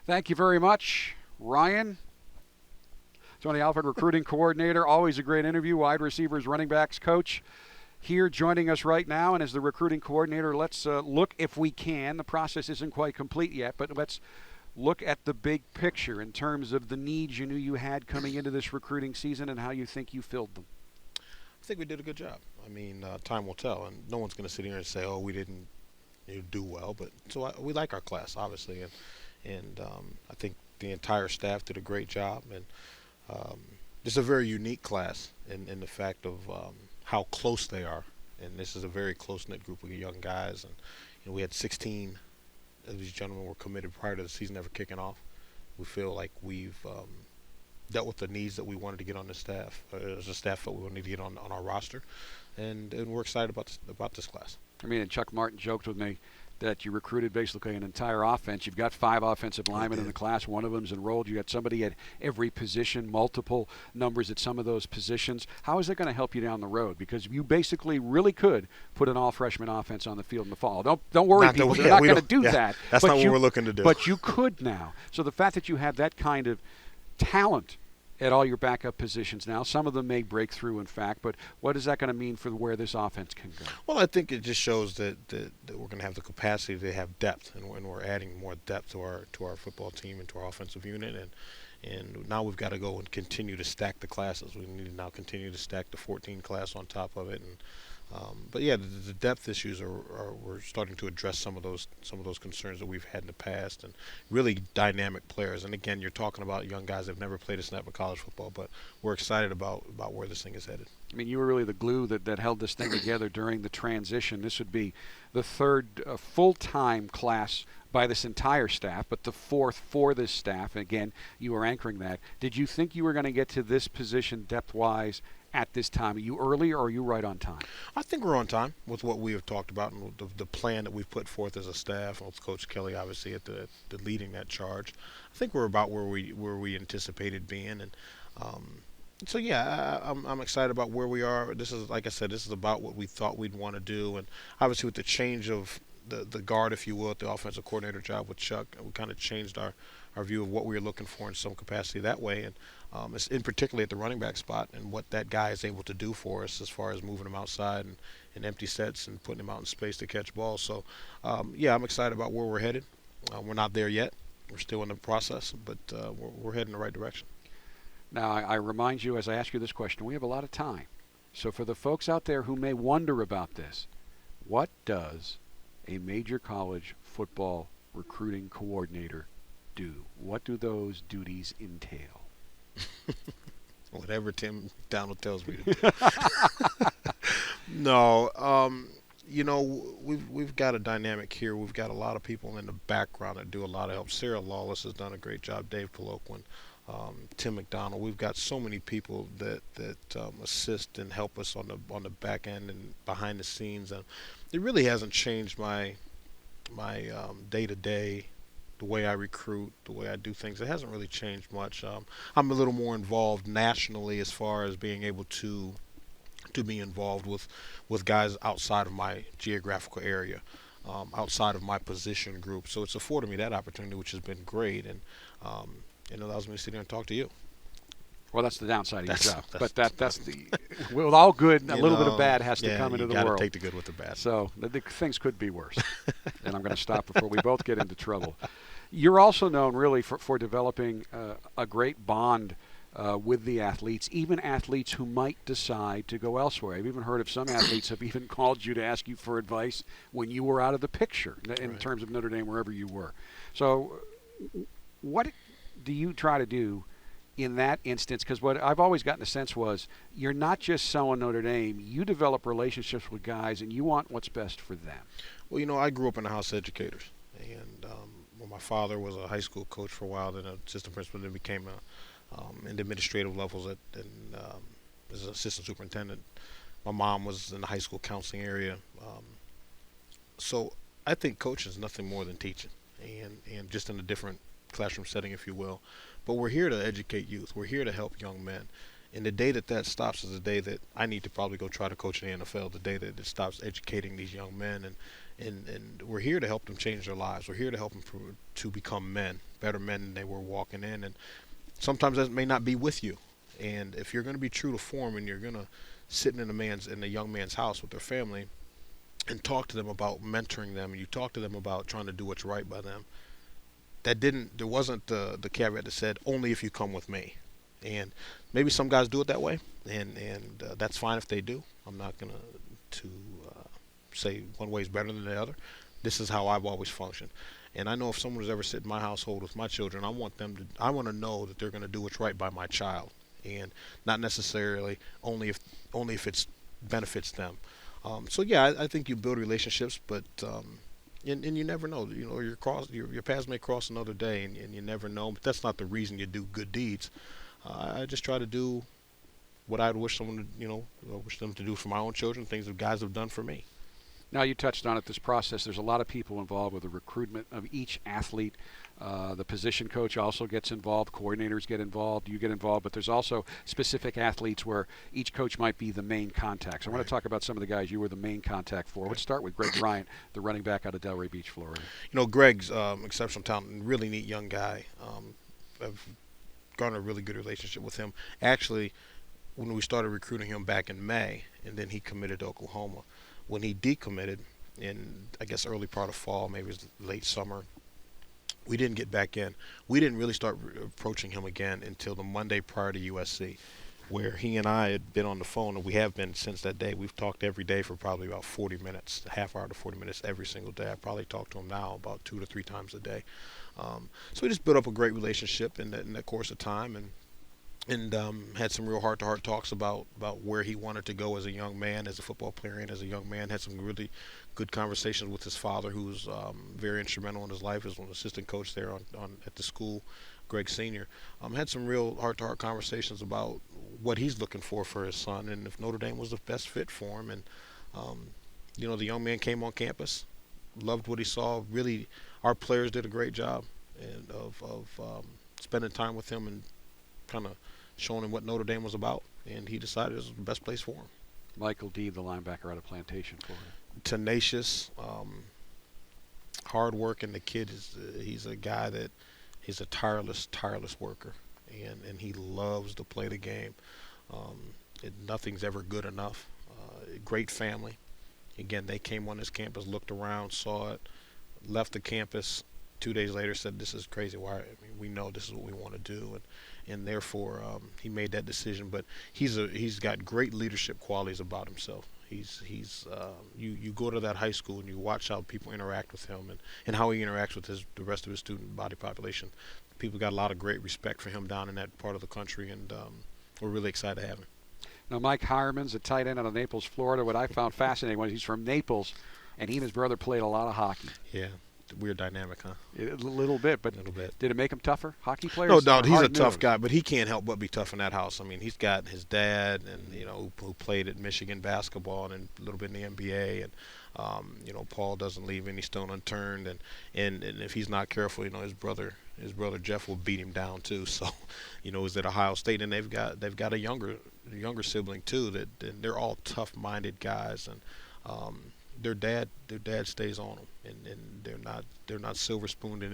Thank you very much, Ryan. Tony Alford, recruiting coordinator. Always a great interview. Wide receivers, running backs coach here joining us right now. And as the recruiting coordinator, let's look if we can. The process isn't quite complete yet, but let's look at the big picture in terms of the needs you knew you had coming into this recruiting season and how you think you filled them. I think we did a good job. I mean, time will tell, and no one's going to sit here and say, "Oh, we didn't do well." But we like our class, obviously, and I think the entire staff did a great job, and um, it's a very unique class in the fact of how close they are, and this is a very close knit group of young guys, and we had 16 of these gentlemen were committed prior to the season ever kicking off. We feel like we've dealt with the needs that we wanted to get on the staff, as a staff that we wanted to get on our roster, and we're excited about this class. I mean, and Chuck Martin joked with me that you recruited basically an entire offense. You've got 5 offensive linemen in the class. One of them's enrolled. You got somebody at every position, multiple numbers at some of those positions. How is that going to help you down the road? Because you basically really could put an all-freshman offense on the field in the fall. Don't worry, people. They're not going to do that. That's not what we're looking to do. But you could now. So the fact that you have that kind of talent at all your backup positions now. Some of them may break through, in fact, but what is that going to mean for where this offense can go? Well, I think it just shows that we're going to have the capacity to have depth, and we're adding more depth to our football team and to our offensive unit, and now we've got to go and continue to stack the classes. We need to now continue to stack the 14 class on top of it, and but yeah, the depth issues we're starting to address some of those concerns that we've had in the past, and really dynamic players. And again, you're talking about young guys that have never played a snap of college football, but we're excited about where this thing is headed. I mean, you were really the glue that held this thing together during the transition. This would be the third full-time class by this entire staff, but the fourth for this staff. And again, you were anchoring that. Did you think you were going to get to this position depth-wise at this time? Are you early or are you right on time? I think we're on time with what we have talked about and the plan that we've put forth as a staff, with Coach Kelly obviously at the leading that charge. I think we're about where we anticipated being, and so yeah, I'm excited about where we are. This is, like I said, this is about what we thought we'd want to do, and obviously with the change of the guard, if you will, at the offensive coordinator job with Chuck, we kind of changed our view of what we were looking for in some capacity that way, and it's in particular at the running back spot and what that guy is able to do for us as far as moving him outside and empty sets and putting him out in space to catch balls. So yeah, I'm excited about where we're headed. We're not there yet. We're still in the process, but we're heading in the right direction. Now, I remind you as I ask you this question, we have a lot of time. So for the folks out there who may wonder about this, what does a major college football recruiting coordinator do? What do those duties entail? Whatever Tim Donald tells me to do. No, we've got a dynamic here. We've got a lot of people in the background that do a lot of help. Sarah Lawless has done a great job. Dave Poloquin, Tim McDonald. We've got so many people that assist and help us on the back end and behind the scenes, and it really hasn't changed my day to day. The way I recruit, the way I do things, it hasn't really changed much. I'm a little more involved nationally as far as being able to be involved with guys outside of my geographical area, outside of my position group. So it's afforded me that opportunity, which has been great, and it allows me to sit here and talk to you. Well, that's the downside of your job. But that's the with all good, a little bit of bad has to come into the world. You got to take the good with the bad. So things could be worse. And I'm going to stop before we both get into trouble. You're also known really for developing a great bond with the athletes, even athletes who might decide to go elsewhere. I've even heard of some athletes have even called you to ask you for advice when you were out of the picture in terms of Notre Dame, wherever you were. So what do you try to do in that instance? Because what I've always gotten the sense was you're not just selling Notre Dame. You develop relationships with guys, and you want what's best for them. Well, I grew up in a house of educators, and my father was a high school coach for a while, then an assistant principal, then became in the administrative levels as an assistant superintendent. My mom was in the high school counseling area. So I think coaching is nothing more than teaching, and just in a different classroom setting, if you will. But we're here to educate youth. We're here to help young men. And the day that stops is the day that I need to probably go try to coach in the NFL, the day that it stops educating these young men and we're here to help them change their lives. We're here to help them to become men, better men than they were walking in. And sometimes that may not be with you. And if you're going to be true to form and you're going to sit in a young man's house with their family and talk to them about mentoring them, and you talk to them about trying to do what's right by them, there wasn't the caveat that said only if you come with me. And maybe some guys do it that way, and that's fine if they do. I'm not going to say one way is better than the other. This is how I've always functioned. And I know if someone has ever sit in my household with my children, I want to know that they're going to do what's right by my child, and not necessarily only if it benefits them. So yeah, I think you build relationships, but and you never know. You know, your paths may cross another day, and you never know. But that's not the reason you do good deeds. I just try to do what I'd wish someone to, wish them to do for my own children, things that guys have done for me. Now, you touched on it, this process. There's a lot of people involved with the recruitment of each athlete. The position coach also gets involved. Coordinators get involved. You get involved. But there's also specific athletes where each coach might be the main contact. So I want to talk about some of the guys you were the main contact for. Let's start with Greg Bryant, the running back out of Delray Beach, Florida. Greg's exceptional talent and really neat young guy. I've garnered a really good relationship with him. Actually, when we started recruiting him back in May, and then he committed to Oklahoma. When he decommitted in, I guess, early part of fall, maybe it was late summer, we didn't get back in. We didn't really start approaching him again until the Monday prior to USC, where he and I had been on the phone, and we have been since that day. We've talked every day for probably about 40 minutes, a half hour to 40 minutes every single day. I probably talk to him now about 2 to 3 times a day. So we just built up a great relationship in that course of time, and had some real heart-to-heart talks about where he wanted to go as a young man, as a football player, and as a young man. Had some really good conversations with his father, who's very instrumental in his life, as an assistant coach there at the school, Greg Sr. Had some real heart-to-heart conversations about what he's looking for his son, and if Notre Dame was the best fit for him. And the young man came on campus, loved what he saw. Really, our players did a great job of spending time with him and kind of showing him what Notre Dame was about, and he decided it was the best place for him. Michael Deeb, the linebacker out of Plantation, Florida. Tenacious, hard working. The kid he's a guy that he's a tireless worker, and he loves to play the game. Nothing's ever good enough. Great family. Again, they came on this campus, looked around, saw it, left the campus. 2 days later, said, "This is crazy. Why? We know this is what we want to do," and therefore he made that decision. But he's got great leadership qualities about himself. You go to that high school and you watch how people interact with him and how he interacts with the rest of his student body population. People got a lot of great respect for him down in that part of the country, and we're really excited to have him. Now, Mike Hireman's a tight end out of Naples, Florida. What I found fascinating was he's from Naples, and he and his brother played a lot of hockey. Yeah. Weird dynamic, huh? A little bit, but did it make him tougher? Hockey players? No doubt, he's a tough guy, but he can't help but be tough in that house. I mean, he's got his dad, and who played at Michigan basketball and a little bit in the NBA, and Paul doesn't leave any stone unturned, and if he's not careful, his brother Jeff will beat him down too. So, he's at Ohio State, and they've got a younger sibling too. That they're all tough-minded guys, and their dad stays on them, and they're not silver spooned in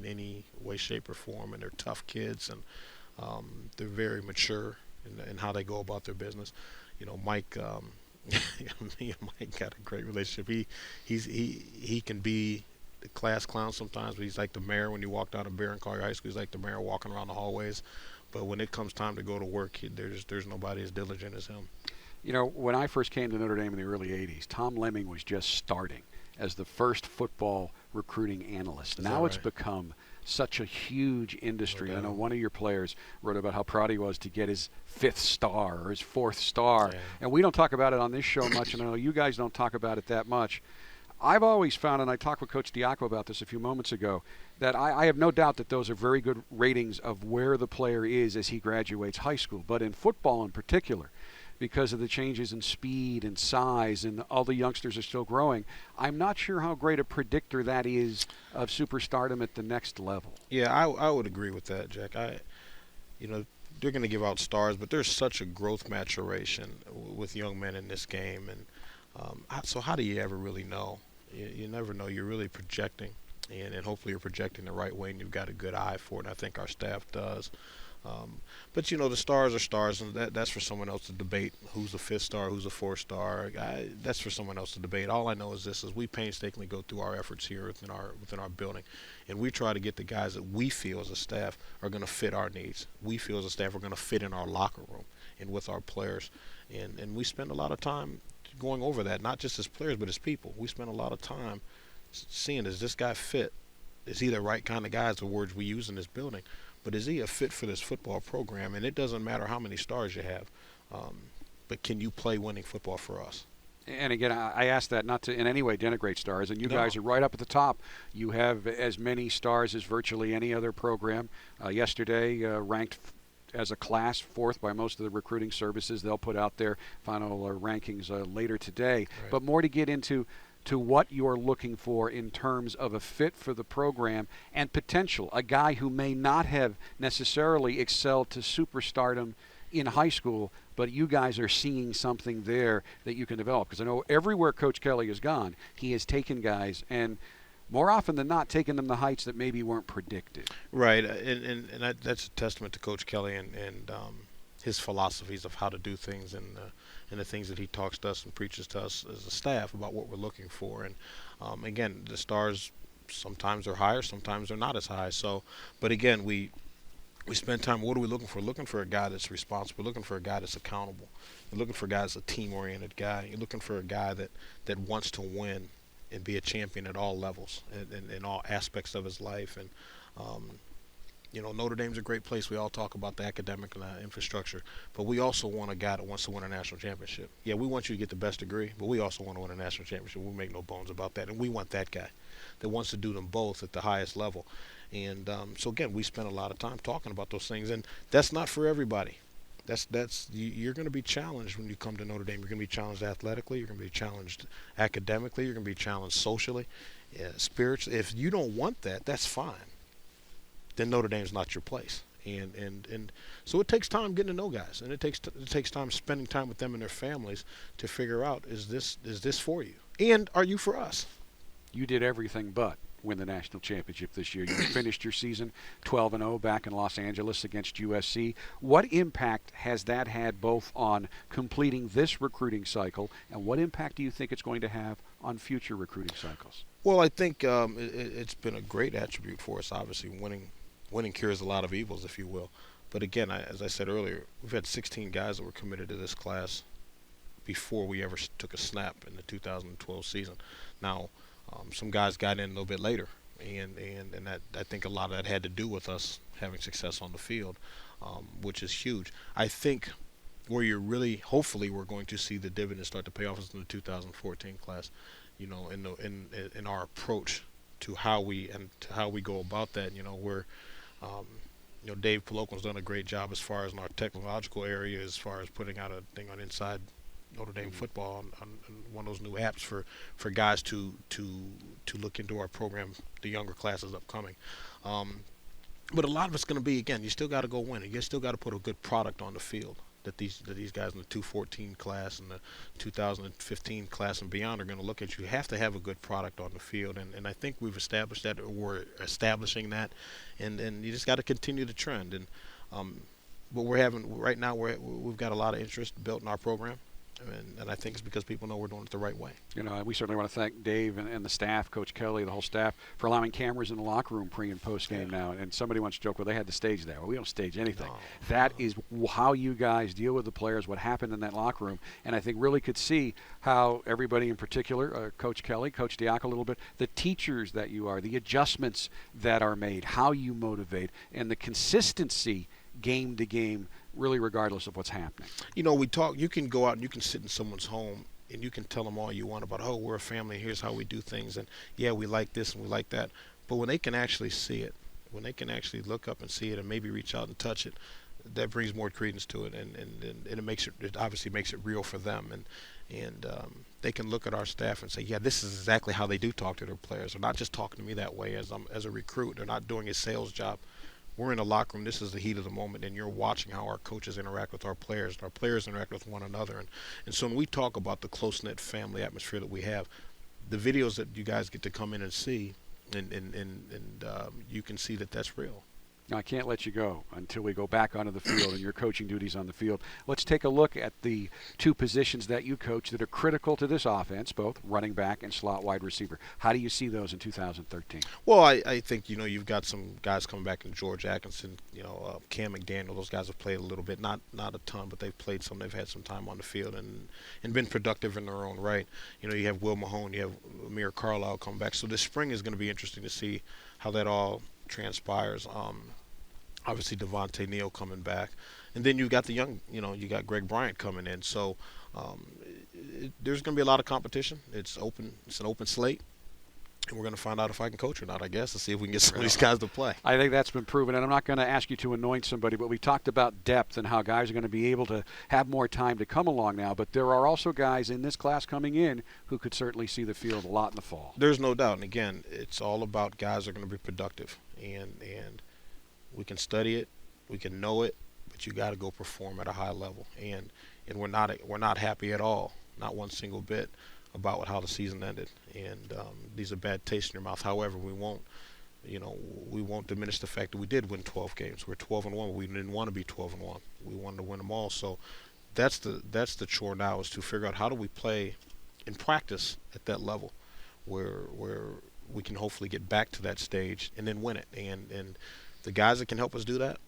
any way, shape, or form, and they're tough kids, and they're very mature in how they go about their business. Mike, Mike got a great relationship. He can be the class clown sometimes, but he's like the mayor when you walk down to Barron Collier High School. He's like the mayor walking around the hallways. But when it comes time to go to work, there's nobody as diligent as him. When I first came to Notre Dame in the early 80s, Tom Lemming was just starting as the first football recruiting analyst. Now it's become such a huge industry. No doubt. I know one of your players wrote about how proud he was to get his 5th star or his 4th star. Yeah. And we don't talk about it on this show much, and I know you guys don't talk about it that much. I've always found, and I talked with Coach Diaco about this a few moments ago, that I have no doubt that those are very good ratings of where the player is as he graduates high school. But in football in particular, because of the changes in speed and size, and all the youngsters are still growing, I'm not sure how great a predictor that is of superstardom at the next level. Yeah, I would agree with that, Jack. They're going to give out stars, but there's such a growth maturation with young men in this game, and so how do you ever really know? You never know. You're really projecting, and hopefully you're projecting the right way, and you've got a good eye for it. And I think our staff does. But the stars are stars, and that's for someone else to debate. Who's a fifth star? Who's a four-star? That's for someone else to debate. All I know is this: is we painstakingly go through our efforts here within our building, and we try to get the guys that we feel as a staff are going to fit our needs. We feel as a staff are going to fit in our locker room and with our players, and we spend a lot of time going over that, not just as players but as people. We spend a lot of time seeing, does this guy fit? Is he the right kind of guy? Is the words we use in this building. But is he a fit for this football program? And it doesn't matter how many stars you have, but can you play winning football for us? And again, I ask that not to in any way denigrate stars, and you No. guys are right up at the top. You have as many stars as virtually any other program. Yesterday, ranked as a class fourth by most of the recruiting services. They'll put out their final rankings later today. Right. But more to get into what you're looking for in terms of a fit for the program and potential, a guy who may not have necessarily excelled to superstardom in high school, but you guys are seeing something there that you can develop. Because I know everywhere Coach Kelly has gone, he has taken guys and more often than not taken them to heights that maybe weren't predicted. Right, and that's a testament to Coach Kelly and his philosophies of how to do things and the things that he talks to us and preaches to us as a staff about what we're looking for. And again, the stars sometimes are higher, sometimes they're not as high. So, but again, we spend time. What are we looking for? Looking for a guy that's responsible. Looking for a guy that's accountable. You're looking for a guy that's a team-oriented guy. You're looking for a guy that wants to win and be a champion at all levels and in all aspects of his life. And Notre Dame's a great place. We all talk about the academic infrastructure, but we also want a guy that wants to win a national championship. Yeah, we want you to get the best degree, but we also want to win a national championship. We make no bones about that, and we want that guy that wants to do them both at the highest level. And so again, we spend a lot of time talking about those things, and that's not for everybody. You're going to be challenged when you come to Notre Dame. You're going to be challenged athletically. You're going to be challenged academically. You're going to be challenged socially, spiritually. If you don't want that, that's fine. Then Notre Dame's not your place. And so it takes time getting to know guys, and it takes time spending time with them and their families to figure out, is this for you, and are you for us? You did everything but win the national championship this year. You finished your season 12-0 back in Los Angeles against USC. What impact has that had both on completing this recruiting cycle, and what impact do you think it's going to have on future recruiting cycles? Well, I think it's been a great attribute for us. Obviously, winning cures a lot of evils, if you will. But again, as I said earlier, we've had 16 guys that were committed to this class before we ever took a snap in the 2012 season. Now, some guys got in a little bit later, and that, I think a lot of that had to do with us having success on the field, which is huge. I think where you're really, hopefully, we're going to see the dividends start to pay off is in the 2014 class. In our approach to how we go about that. Where Dave Poloquin's done a great job as far as in our technological area, as far as putting out a thing on Inside Notre Dame Football on one of those new apps for guys to look into our program, the younger classes upcoming. But a lot of it's going to be, again, you still got to go win it. You still got to put a good product on the field that these guys in the 2014 class and the 2015 class and beyond are going to look at. You have to have a good product on the field, and I think we've established that, or we're establishing that, and you just got to continue the trend. And what we're having right now, we've got a lot of interest built in our program. And I think it's because people know we're doing it the right way. We certainly want to thank Dave and the staff, Coach Kelly, the whole staff, for allowing cameras in the locker room pre- and post-game now. And somebody once joked, well, they had to stage that. Well, we don't stage anything. That is how you guys deal with the players, what happened in that locker room. And I think really could see how everybody in particular, Coach Kelly, Coach Diac a little bit, the teachers that you are, the adjustments that are made, how you motivate, and the consistency game to game, really regardless of what's happening. We talk, you can go out and you can sit in someone's home and you can tell them all you want about, oh, we're a family, here's how we do things, and yeah, we like this and we like that. But when they can actually see it, when they can actually look up and see it and maybe reach out and touch it, that brings more credence to it, and it obviously makes it real for them, and they can look at our staff and say, yeah, this is exactly how they do talk to their players. They're not just talking to me that way as a recruit. They're not doing a sales job. We're in a locker room. This is the heat of the moment, and you're watching how our coaches interact with our players, and our players interact with one another. And so when we talk about the close-knit family atmosphere that we have, the videos that you guys get to come in and see, and you can see that that's real. Now, I can't let you go until we go back onto the field and your coaching duties on the field. Let's take a look at the two positions that you coach that are critical to this offense, both running back and slot wide receiver. How do you see those in 2013? Well, I think, you've got some guys coming back in George Atkinson, Cam McDaniel. Those guys have played a little bit, not a ton, but they've played some. They've had some time on the field and been productive in their own right. You have Will Mahone, you have Amir Carlisle come back. So this spring is going to be interesting to see how that all transpires. Obviously Devontae Neal coming back, and then you got the young, you got Greg Bryant coming in. So there's going to be a lot of competition. It's open. It's an open slate, and we're going to find out if I can coach or not, I guess, and see if we can get some of these guys to play. I think that's been proven, and I'm not going to ask you to anoint somebody, but we talked about depth and how guys are going to be able to have more time to come along now. But there are also guys in this class coming in who could certainly see the field a lot in the fall. There's no doubt, and again, it's all about guys that are going to be productive, and we can study it, we can know it, but you got to go perform at a high level. And we're not happy at all, not one single bit, about how the season ended. And these are bad tastes in your mouth. However, we won't diminish the fact that we did win 12 games. We're 12-1. We didn't want to be 12-1. We wanted to win them all. So that's the chore now, is to figure out how do we play in practice at that level, where we can hopefully get back to that stage and then win it. And the guys that can help us do that,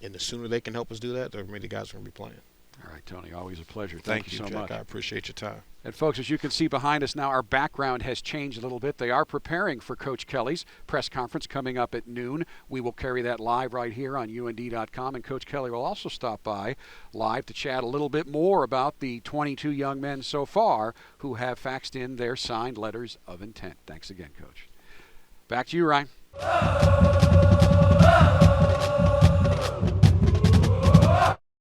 and the sooner they can help us do that, the more the guys are going to be playing. All right, Tony, always a pleasure. Thank you so Jack. much. I appreciate your time. And folks, as you can see behind us now, our background has changed a little bit. They are preparing for Coach Kelly's press conference coming up at noon. We will carry that live right here on UND.com, and Coach Kelly will also stop by live to chat a little bit more about the 22 young men so far who have faxed in their signed letters of intent. Thanks again, Coach. Back to you, Ryan.